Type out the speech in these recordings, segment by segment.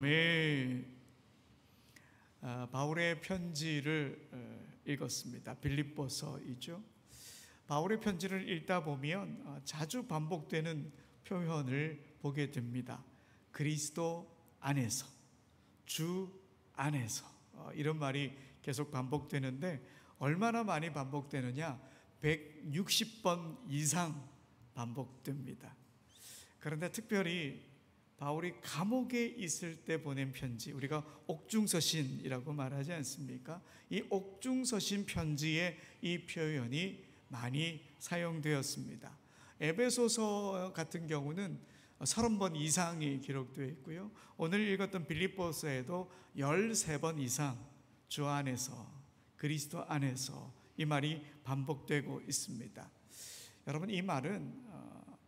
매일 바울의 편지를 읽었습니다. 빌립보서이죠. 바울의 편지를 읽다 보면 자주 반복되는 표현을 보게 됩니다. 그리스도 안에서, 주 안에서, 이런 말이 계속 반복되는데 얼마나 많이 반복되느냐? 160번 이상 반복됩니다. 그런데 특별히 바울이 감옥에 있을 때 보낸 편지, 우리가 옥중서신이라고 말하지 않습니까? 이 옥중서신 편지에 이 표현이 많이 사용되었습니다. 에베소서 같은 경우는 30번 이상이 기록되어 있고요. 오늘 읽었던 빌립보서에도 13번 이상 주 안에서, 그리스도 안에서 이 말이 반복되고 있습니다. 여러분, 이 말은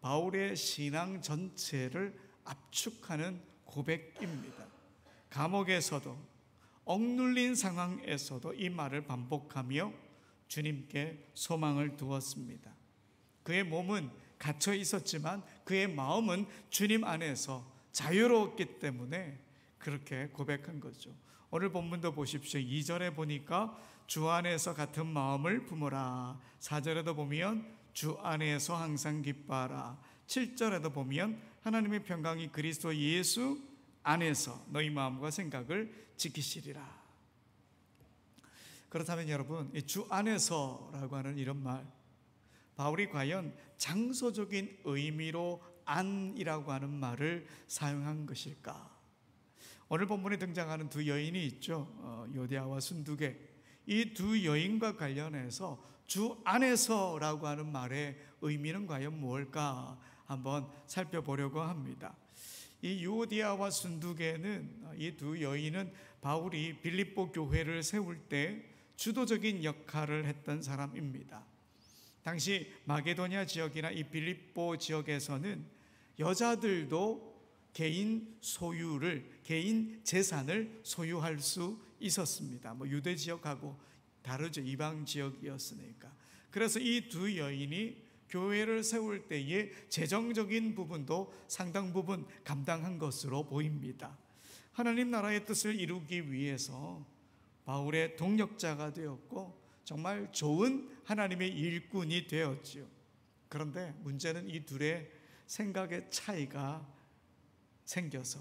바울의 신앙 전체를 압축하는 고백입니다. 감옥에서도, 억눌린 상황에서도 이 말을 반복하며 주님께 소망을 두었습니다. 그의 몸은 갇혀 있었지만 그의 마음은 주님 안에서 자유로웠기 때문에 그렇게 고백한 거죠. 오늘 본문도 보십시오. 2절에 보니까 주 안에서 같은 마음을 품으라. 4절에도 보면 주 안에서 항상 기뻐하라. 7절에도 보면 하나님의 평강이 그리스도 예수 안에서 너희 마음과 생각을 지키시리라. 그렇다면 여러분, 이 주 안에서라고 하는 이런 말, 바울이 과연 장소적인 의미로 안이라고 하는 말을 사용한 것일까? 오늘 본문에 등장하는 두 여인이 있죠. 요디아와 순두계. 이 두 여인과 관련해서 주 안에서라고 하는 말의 의미는 과연 무엇일까 한번 살펴보려고 합니다. 이 요디아와 순두계는, 이 두 여인은 바울이 빌립보 교회를 세울 때 주도적인 역할을 했던 사람입니다. 당시 마게도냐 지역이나 이 빌립보 지역에서는 여자들도 개인 소유를, 개인 재산을 소유할 수 있었습니다. 유대 지역하고 다르죠. 이방 지역이었으니까. 그래서 이 두 여인이 교회를 세울 때에 재정적인 부분도 상당 부분 감당한 것으로 보입니다. 하나님 나라의 뜻을 이루기 위해서 바울의 동력자가 되었고 정말 좋은 하나님의 일꾼이 되었지요. 그런데 문제는 이 둘의 생각의 차이가 생겨서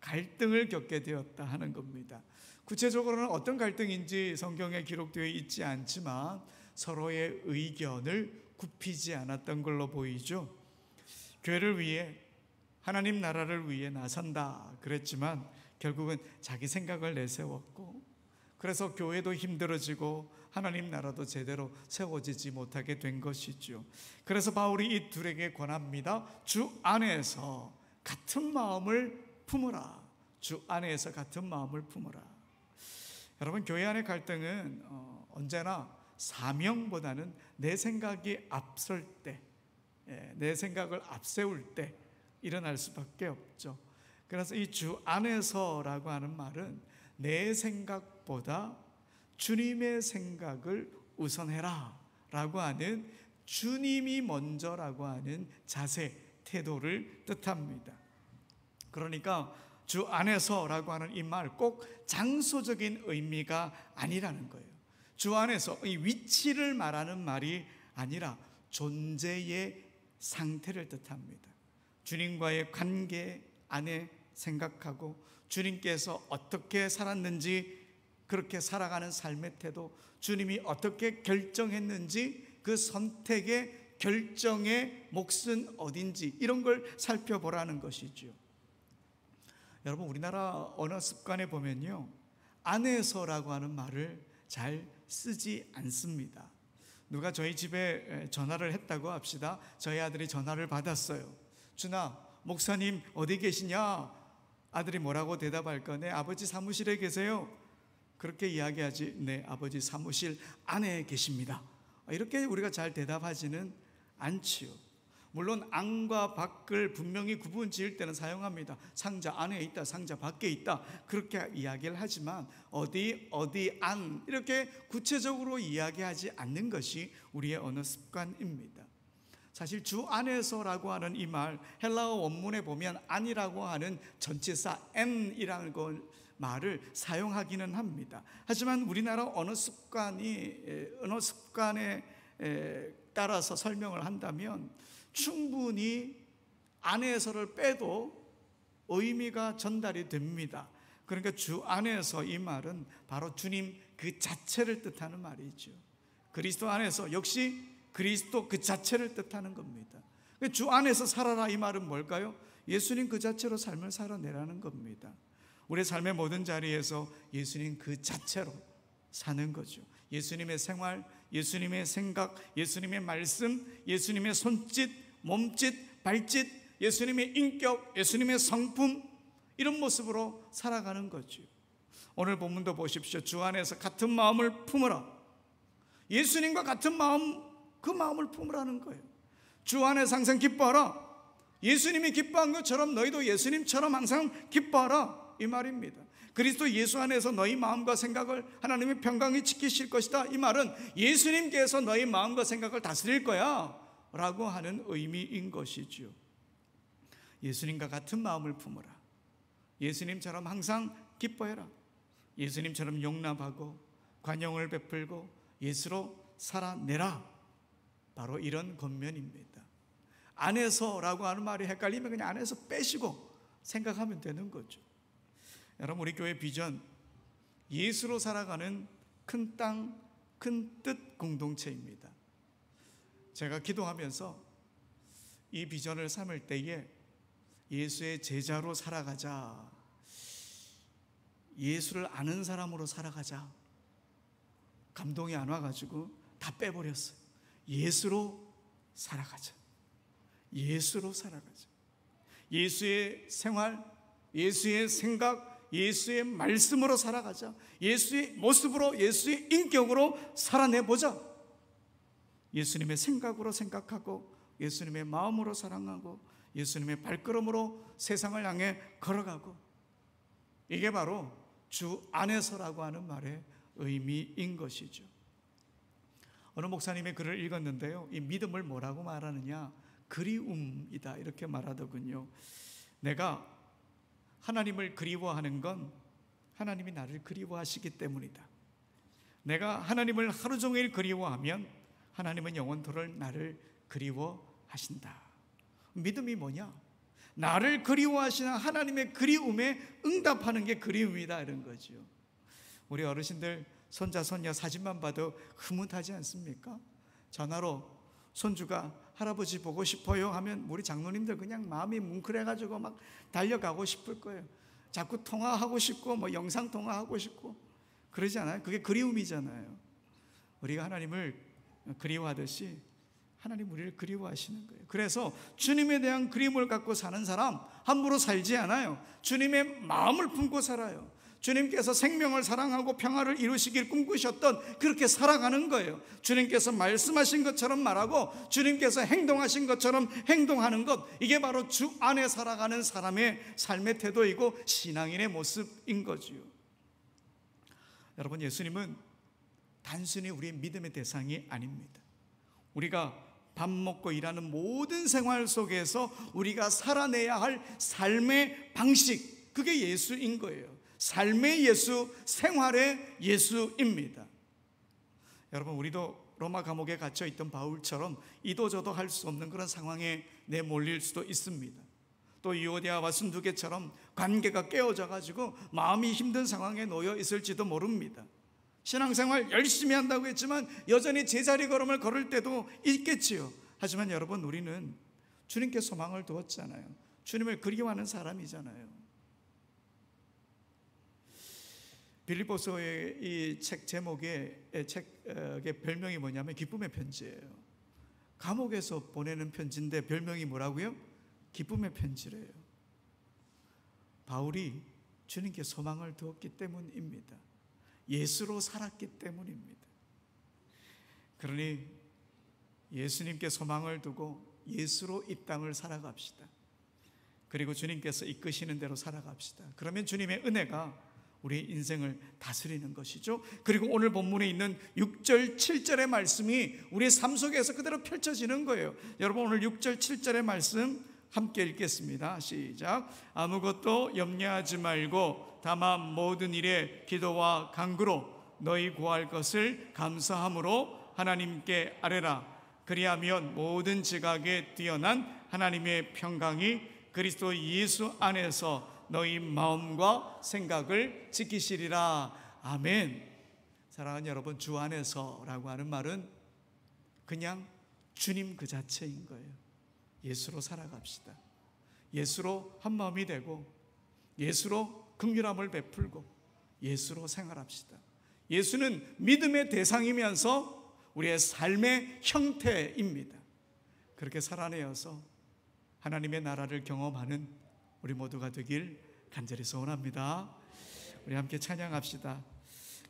갈등을 겪게 되었다 하는 겁니다. 구체적으로는 어떤 갈등인지 성경에 기록되어 있지 않지만 서로의 의견을 굽히지 않았던 걸로 보이죠. 교회를 위해, 하나님 나라를 위해 나선다 그랬지만 결국은 자기 생각을 내세웠고, 그래서 교회도 힘들어지고 하나님 나라도 제대로 세워지지 못하게 된 것이죠. 그래서 바울이 이 둘에게 권합니다. 주 안에서 같은 마음을 품으라. 주 안에서 같은 마음을 품으라. 여러분, 교회 안의 갈등은 언제나 사명보다는 내 생각이 앞설 때, 내 생각을 앞세울 때 일어날 수밖에 없죠. 그래서 이 주 안에서라고 하는 말은 내 생각보다 주님의 생각을 우선해라 라고 하는, 주님이 먼저라고 하는 자세, 태도를 뜻합니다. 그러니까 주 안에서라고 하는 이 말, 꼭 장소적인 의미가 아니라는 거예요. 주 안에서, 이 위치를 말하는 말이 아니라 존재의 상태를 뜻합니다. 주님과의 관계 안에 생각하고 주님께서 어떻게 살았는지, 그렇게 살아가는 삶의 태도, 주님이 어떻게 결정했는지, 그 선택의 결정의 몫은 어딘지, 이런 걸 살펴보라는 것이죠. 여러분, 우리나라 언어 습관에 보면요, 안에서라고 하는 말을 잘 쓰지 않습니다. 누가 저희 집에 전화를 했다고 합시다. 저희 아들이 전화를 받았어요. 준아, 목사님 어디 계시냐? 아들이 뭐라고 대답할 거네? 아버지 사무실에 계세요? 그렇게 이야기하지. 네, 아버지 사무실 안에 계십니다. 이렇게 우리가 잘 대답하지는 않지요. 물론 안과 밖을 분명히 구분 지을 때는 사용합니다. 상자 안에 있다, 상자 밖에 있다, 그렇게 이야기를 하지만 어디 안, 이렇게 구체적으로 이야기하지 않는 것이 우리의 언어 습관입니다. 사실 주 안에서라고 하는 이 말, 헬라어 원문에 보면 안이라고 하는 전치사 n이라는 말을 사용하기는 합니다. 하지만 우리나라 언어 습관에 따라서 설명을 한다면 충분히 안에서를 빼도 의미가 전달이 됩니다. 그러니까 주 안에서 이 말은 바로 주님 그 자체를 뜻하는 말이죠. 그리스도 안에서 역시 그리스도 그 자체를 뜻하는 겁니다. 주 안에서 살아라 이 말은 뭘까요? 예수님 그 자체로 삶을 살아내라는 겁니다. 우리의 삶의 모든 자리에서 예수님 그 자체로 사는 거죠. 예수님의 생활, 예수님의 생각, 예수님의 말씀, 예수님의 손짓, 몸짓, 발짓, 예수님의 인격, 예수님의 성품, 이런 모습으로 살아가는 거죠. 오늘 본문도 보십시오. 주 안에서 같은 마음을 품으라. 예수님과 같은 마음, 그 마음을 품으라는 거예요. 주 안에서 항상 기뻐하라. 예수님이 기뻐한 것처럼 너희도 예수님처럼 항상 기뻐하라, 이 말입니다. 그리스도 예수 안에서 너희 마음과 생각을 하나님의 평강히 지키실 것이다, 이 말은 예수님께서 너희 마음과 생각을 다스릴 거야 라고 하는 의미인 것이죠. 예수님과 같은 마음을 품으라. 예수님처럼 항상 기뻐해라. 예수님처럼 용납하고 관용을 베풀고 예수로 살아내라. 바로 이런 권면입니다. 안에서라고 하는 말이 헷갈리면 그냥 안에서 빼시고 생각하면 되는 거죠. 여러분, 우리 교회 비전, 예수로 살아가는 큰 땅, 큰 뜻 공동체입니다. 제가 기도하면서 이 비전을 삼을 때에 예수의 제자로 살아가자, 예수를 아는 사람으로 살아가자, 감동이 안 와가지고 다 빼버렸어요. 예수로 살아가자. 예수로 살아가자. 예수의 생활, 예수의 생각, 예수의 말씀으로 살아가자. 예수의 모습으로, 예수의 인격으로 살아내보자. 예수님의 생각으로 생각하고 예수님의 마음으로 사랑하고 예수님의 발걸음으로 세상을 향해 걸어가고, 이게 바로 주 안에서라고 하는 말의 의미인 것이죠. 어느 목사님의 글을 읽었는데요, 이 믿음을 뭐라고 말하느냐, 그리움이다 이렇게 말하더군요. 내가 하나님을 그리워하는 건 하나님이 나를 그리워하시기 때문이다. 내가 하나님을 하루 종일 그리워하면 하나님은 영원토록 나를 그리워하신다. 믿음이 뭐냐? 나를 그리워하시는 하나님의 그리움에 응답하는 게 그리움이다, 이런 거죠. 우리 어르신들 손자 손녀 사진만 봐도 흐뭇하지 않습니까? 전화로 손주가 할아버지 보고 싶어요 하면 우리 장로님들 그냥 마음이 뭉클해가지고 막 달려가고 싶을 거예요. 자꾸 통화하고 싶고 뭐 영상 통화하고 싶고 그러지 않아요? 그게 그리움이잖아요. 우리가 하나님을 그리워하듯이 하나님 우리를 그리워하시는 거예요. 그래서 주님에 대한 그리움을 갖고 사는 사람 함부로 살지 않아요. 주님의 마음을 품고 살아요. 주님께서 생명을 사랑하고 평화를 이루시길 꿈꾸셨던, 그렇게 살아가는 거예요. 주님께서 말씀하신 것처럼 말하고 주님께서 행동하신 것처럼 행동하는 것, 이게 바로 주 안에 살아가는 사람의 삶의 태도이고 신앙인의 모습인 거지요. 여러분, 예수님은 단순히 우리의 믿음의 대상이 아닙니다. 우리가 밥 먹고 일하는 모든 생활 속에서 우리가 살아내야 할 삶의 방식, 그게 예수인 거예요. 삶의 예수, 생활의 예수입니다. 여러분, 우리도 로마 감옥에 갇혀 있던 바울처럼 이도저도 할 수 없는 그런 상황에 내몰릴 수도 있습니다. 또 유오디아와 순두개처럼 관계가 깨어져 가지고 마음이 힘든 상황에 놓여 있을지도 모릅니다. 신앙생활 열심히 한다고 했지만 여전히 제자리 걸음을 걸을 때도 있겠지요. 하지만 여러분, 우리는 주님께 소망을 두었잖아요. 주님을 그리워하는 사람이잖아요. 빌립보서의 이 책 제목의 책의 별명이 뭐냐면 기쁨의 편지예요. 감옥에서 보내는 편지인데 별명이 뭐라고요? 기쁨의 편지래요. 바울이 주님께 소망을 두었기 때문입니다. 예수로 살았기 때문입니다. 그러니 예수님께 소망을 두고 예수로 이 땅을 살아갑시다. 그리고 주님께서 이끄시는 대로 살아갑시다. 그러면 주님의 은혜가 우리 인생을 다스리는 것이죠. 그리고 오늘 본문에 있는 6절 7절의 말씀이 우리의 삶 속에서 그대로 펼쳐지는 거예요. 여러분 오늘 6절 7절의 말씀 함께 읽겠습니다. 시작. 아무것도 염려하지 말고 다만 모든 일에 기도와 간구로 너희 구할 것을 감사함으로 하나님께 아뢰라. 그리하면 모든 지각에 뛰어난 하나님의 평강이 그리스도 예수 안에서 너희 마음과 생각을 지키시리라. 아멘. 사랑하는 여러분, 주 안에서라고 하는 말은 그냥 주님 그 자체인 거예요. 예수로 살아갑시다. 예수로 한 마음이 되고 예수로 긍휼함을 베풀고 예수로 생활합시다. 예수는 믿음의 대상이면서 우리의 삶의 형태입니다. 그렇게 살아내어서 하나님의 나라를 경험하는 우리 모두가 되길 간절히 소원합니다. 우리 함께 찬양합시다.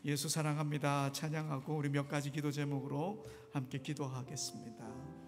예수 사랑합니다 찬양하고 우리 몇 가지 기도 제목으로 함께 기도하겠습니다.